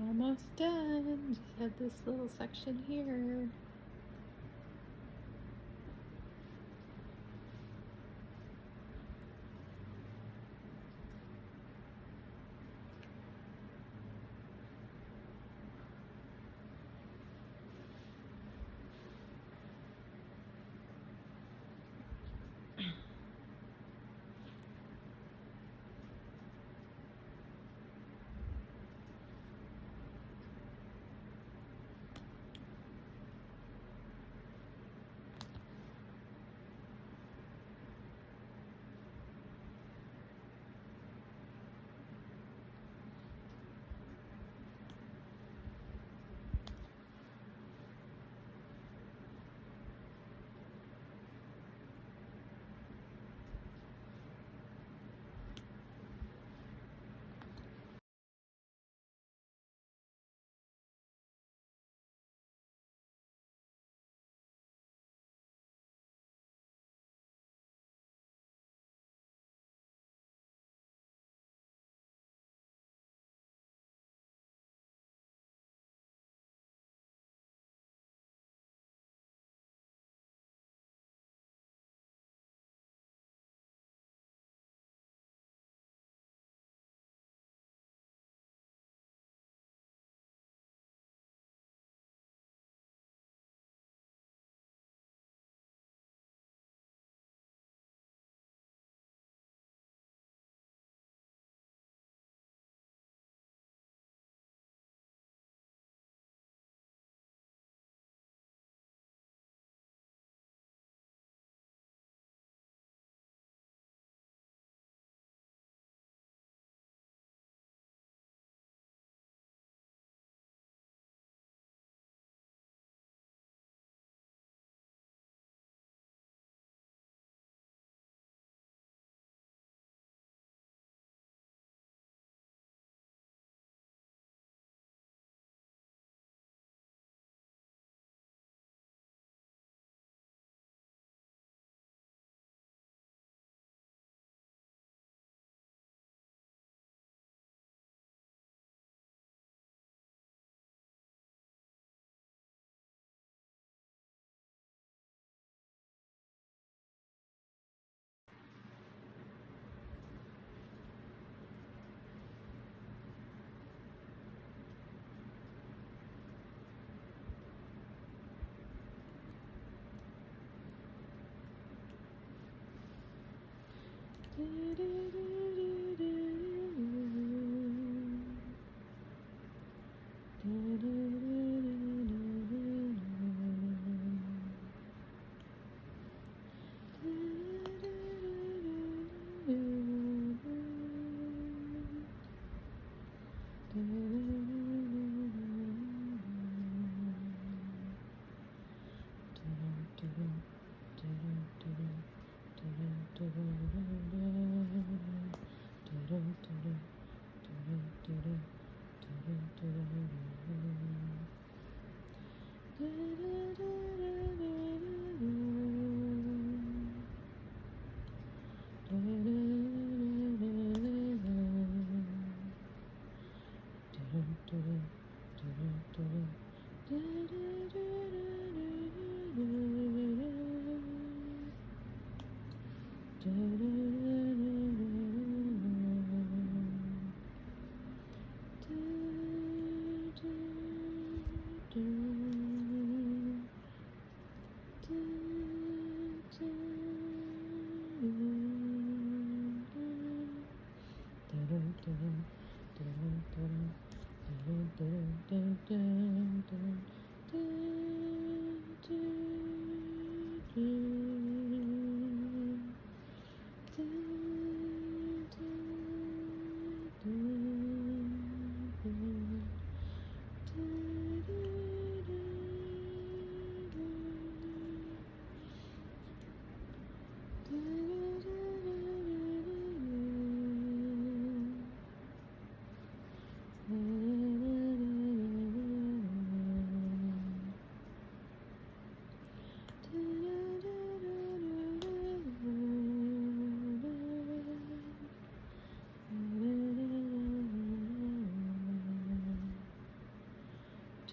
Almost done. Just have this little section here.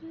Oh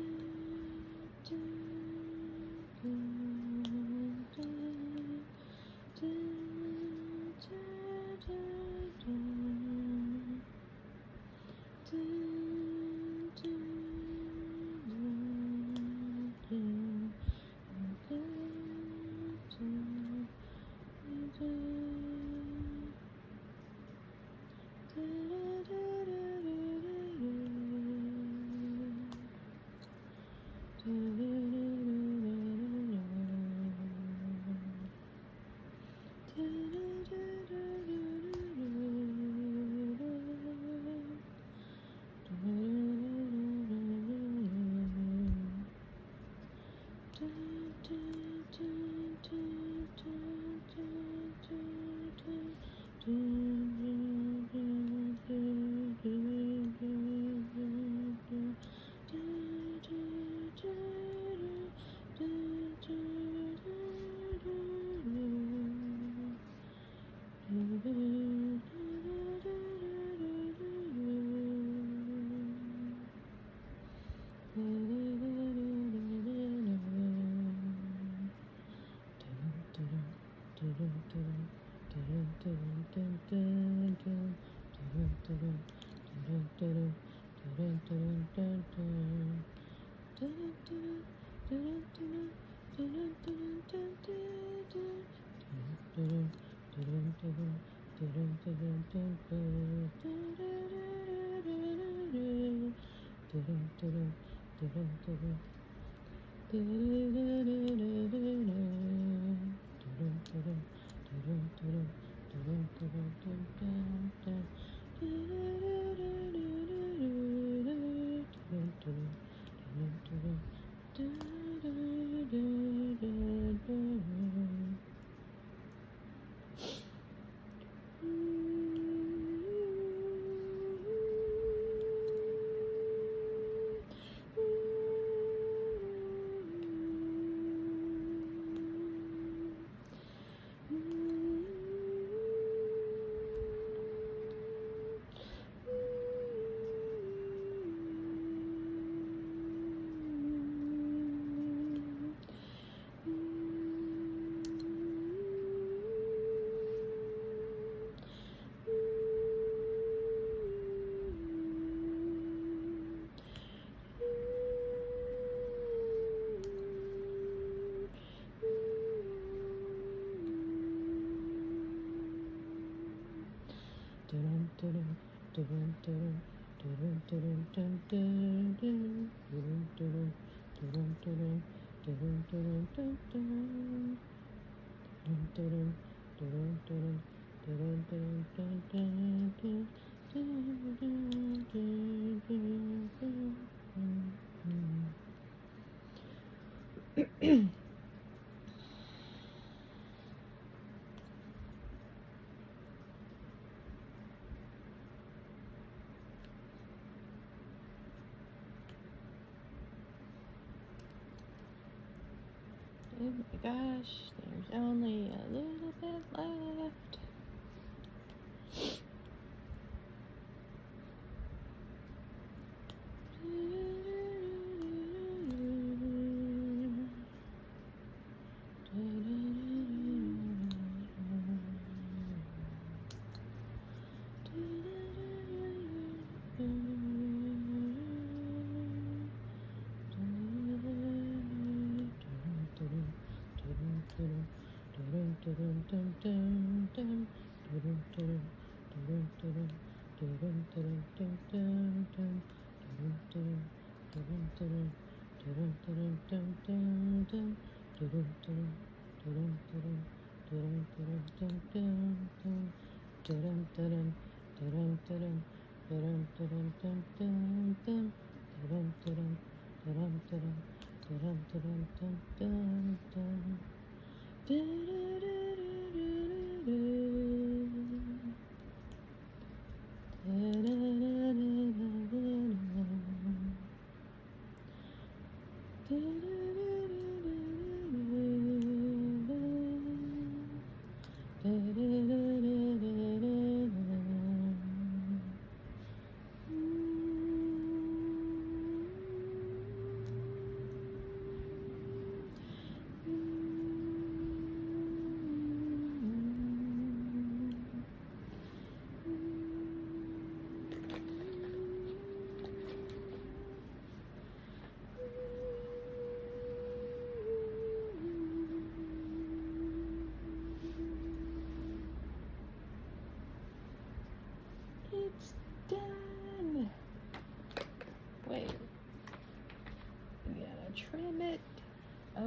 my gosh, there's only a little bit left.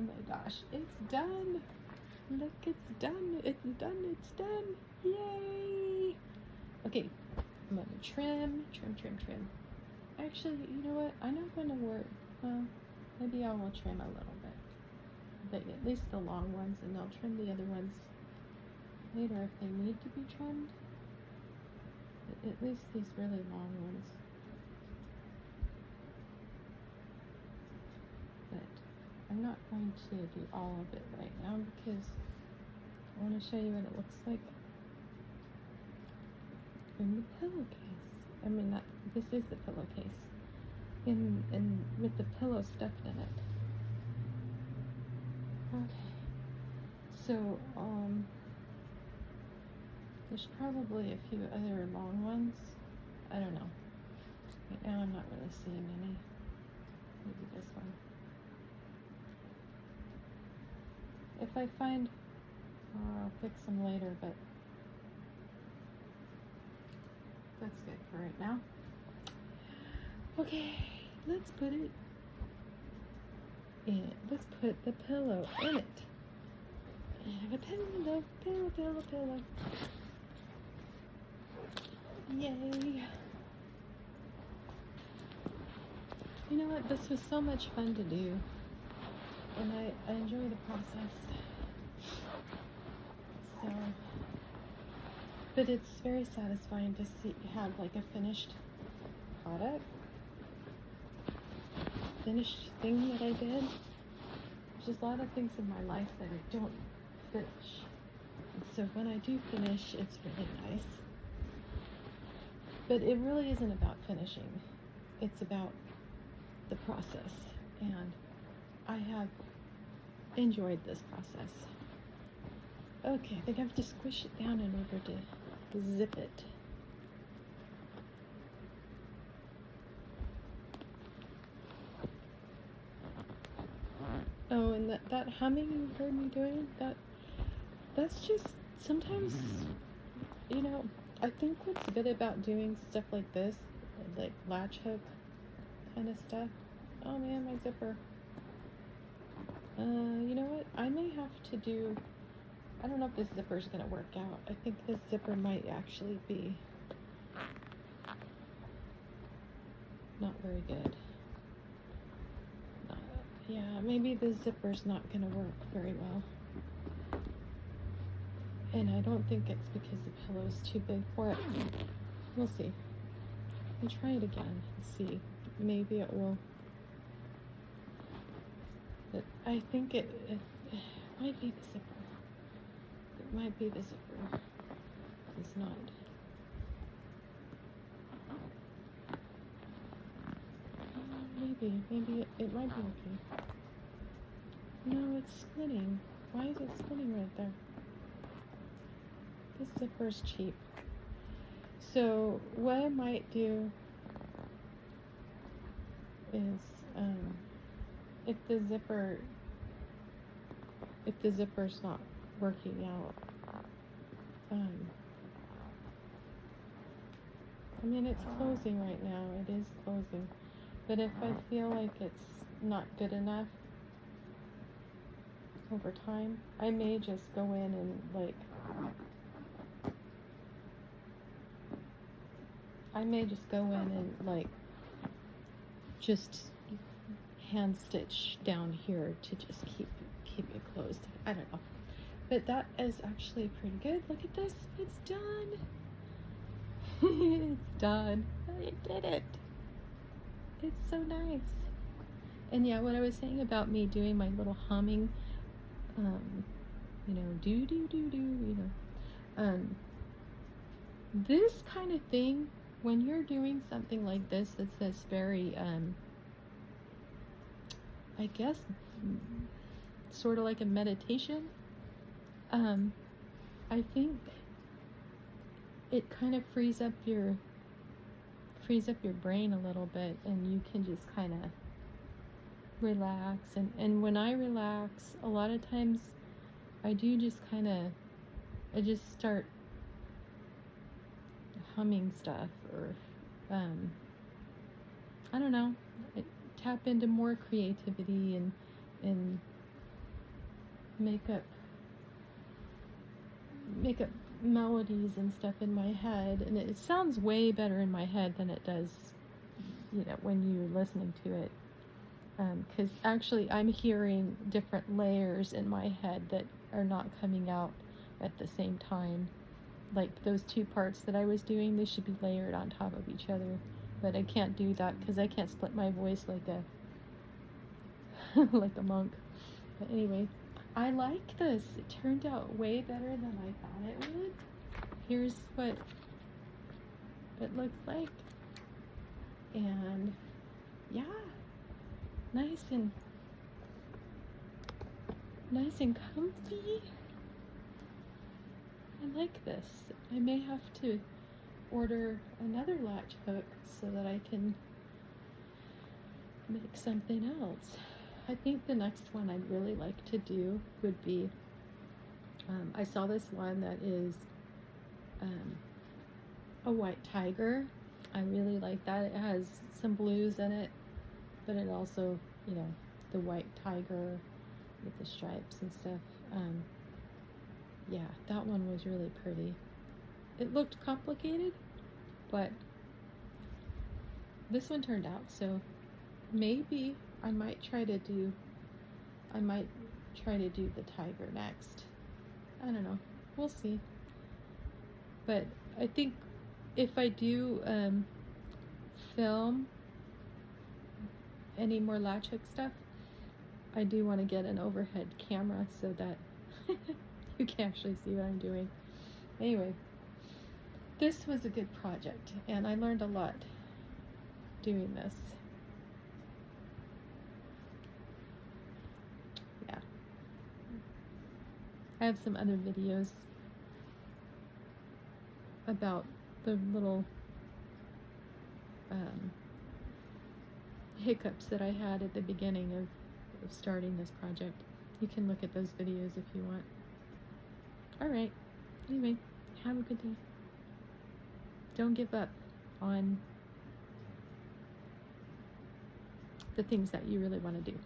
Oh my gosh, it's done. Look, it's done. It's done. It's done. Yay. Okay, I'm gonna trim. Actually, you know what? I'm not gonna work. Well, maybe I will trim a little bit. But at least the long ones, and I'll trim the other ones later if they need to be trimmed. But at least these really long ones. But I'm not going to do all of it right now because I want to show you what it looks like in the pillowcase. I mean, this is the pillowcase. In with the pillow stuffed in it. Okay. So, there's probably a few other long ones. I don't know. Right now I'm not really seeing any. Maybe this one. If I find, I'll fix them later, but that's good for right now. Okay, let's put it in. Let's put the pillow in it. The pillow. Yay. You know what? This was so much fun to do. And I enjoy the process. So, but it's very satisfying to have like a finished product. Finished thing that I did. There's a lot of things in my life that I don't finish. And so when I do finish, it's really nice. But it really isn't about finishing. It's about the process. And I have enjoyed this process. Okay, I think I have to squish it down in order to zip it. Oh, and that humming you heard me doing, that's just sometimes, you know, I think what's good about doing stuff like this, like latch hook kind of stuff. Oh man, my zipper. You know what? I may have to do, I don't know if this zipper's gonna work out. I think this zipper might actually be not very good. Yeah, maybe the zipper's not gonna work very well. And I don't think it's because the pillow's too big for it. We'll see. I'll try it again and see. Maybe it will. But I think it might be the zipper. It might be the zipper. It's not. Maybe it might be okay. No, it's splitting. Why is it splitting right there? This zipper's cheap. So what I might do is, if the zipper's not working out, I mean, it's closing right now. It is closing. But if I feel like it's not good enough over time, I may just go in and just hand stitch down here to just keep it closed. I don't know. But that is actually pretty good. Look at this. It's done. It's done. I did it. It's so nice. And yeah, what I was saying about me doing my little humming, you know, do, you know, this kind of thing, when you're doing something like this, it's this very, I guess, sort of like a meditation, I think it kind of frees up your brain a little bit, and you can just kind of relax. And when I relax, a lot of times I do just I just start humming stuff, or I don't know, I tap into more creativity and make up melodies and stuff in my head, and it sounds way better in my head than it does, you know, when you're listening to it. Because actually I'm hearing different layers in my head that are not coming out at the same time. Like those two parts that I was doing, they should be layered on top of each other. But I can't do that because I can't split my voice like a like a monk. But anyway, I like this. It turned out way better than I thought it would. Here's what it looks like. And yeah, nice and comfy. I like this. I may have to order another latch hook so that I can make something else. I think the next one I'd really like to do would be, I saw this one that is a white tiger. I really like that. It has some blues in it, but it also, you know, the white tiger with the stripes and stuff. Yeah, that one was really pretty. It looked complicated, but this one turned out, so maybe I might try to do the tiger next. I don't know. We'll see. But I think if I do film any more latch hook stuff, I do want to get an overhead camera so that you can actually see what I'm doing. Anyway, this was a good project, and I learned a lot doing this. Yeah. I have some other videos about the little hiccups that I had at the beginning of starting this project. You can look at those videos if you want. Alright, anyway, have a good day. Don't give up on the things that you really want to do.